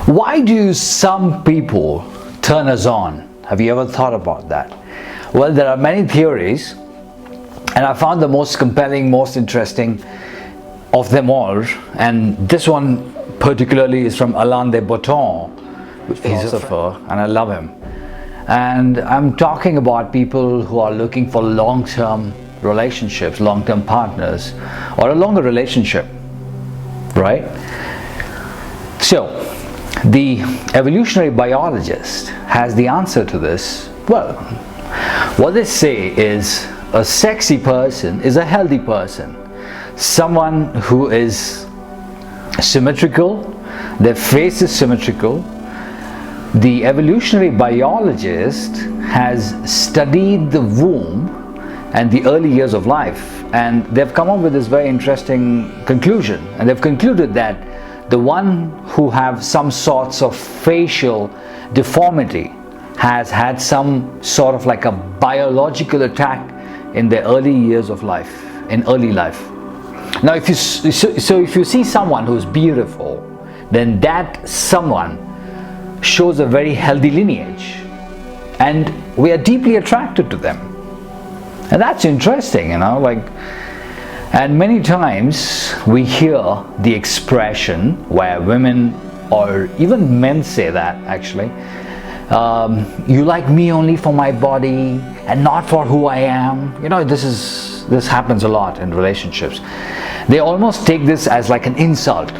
Why do some people turn us on? Have you ever thought about that? Well, there are many theories, and I found the most compelling, most interesting of them all, and this one particularly is from Alain de Botton, philosopher, and I love him. And I'm talking about people who are looking for long-term relationships, long-term partners, or a longer relationship, right? So, the evolutionary biologist has the answer to this. Well, what they say is a sexy person is a healthy person. Someone who is symmetrical, their face is symmetrical. The evolutionary biologist has studied the womb and the early years of life, and they've come up with this very interesting conclusion, and they've concluded that the one who have some sorts of facial deformity has had some sort of like a biological attack in the early years of life, in early life. Now, if you see someone who's beautiful, then that someone shows a very healthy lineage, and we are deeply attracted to them. And that's interesting, and many times we hear the expression where women or even men say that actually, you like me only for my body and not for who I am. This happens a lot in relationships. They almost take this as like an insult.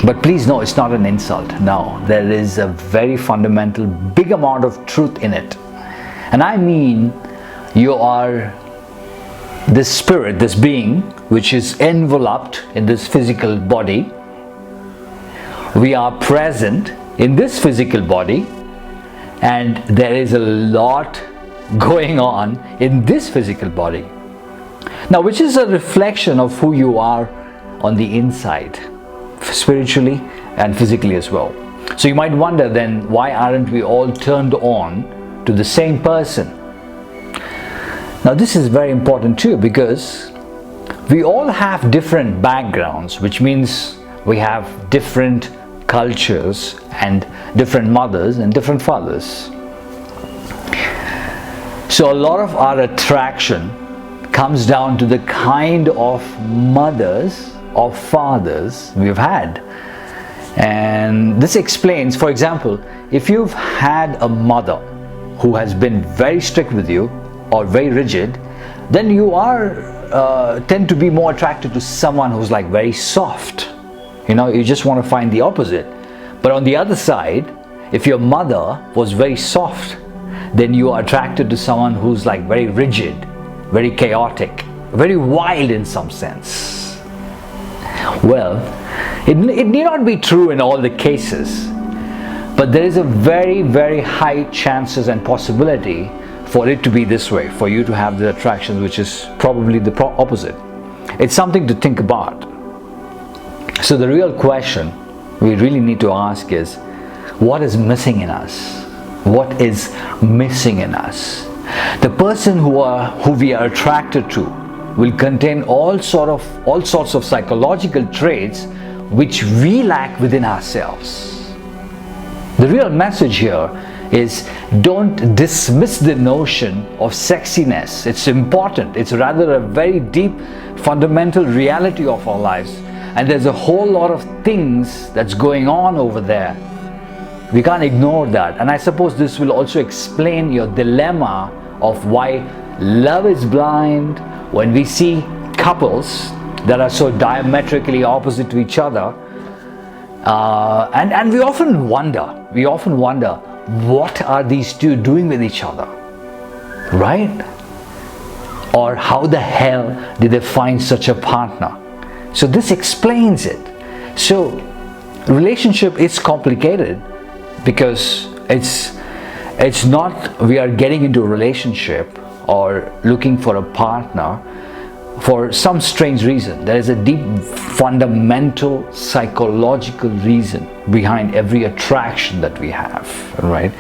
But please know, it's not an insult. No, there is a very fundamental, big amount of truth in it. And I mean, you are this spirit, this being, which is enveloped in this physical body. We are present in this physical body, and there is a lot going on in this physical body. Now, which is a reflection of who you are on the inside, spiritually and physically as well. So you might wonder then, why aren't we all turned on to the same person? Now this is very important too, because we all have different backgrounds, which means we have different cultures and different mothers and different fathers. So a lot of our attraction comes down to the kind of mothers or fathers we've had. And this explains, for example, if you've had a mother who has been very strict with you or very rigid, then you tend to be more attracted to someone who's like very soft. You just want to find the opposite. But on the other side, if your mother was very soft, then you are attracted to someone who's like very rigid, very chaotic, very wild in some sense. Well, it need not be true in all the cases, but there is a very, very high chances and possibility for it to be this way, for you to have the attraction which is probably the opposite. It's something to think about. So the real question we really need to ask is, what is missing in us? What is missing in us? The person who we are attracted to will contain all sorts of psychological traits which we lack within ourselves. The real message here is, don't dismiss the notion of sexiness. It's important. It's rather a very deep, fundamental reality of our lives. And there's a whole lot of things that's going on over there. We can't ignore that. And I suppose this will also explain your dilemma of why love is blind when we see couples that are so diametrically opposite to each other. And we often wonder, what are these two doing with each other, right? Or how the hell did they find such a partner? So this explains it. So relationship is complicated because it's not we are getting into a relationship or looking for a partner for some strange reason. There is a deep fundamental psychological reason behind every attraction that we have, right?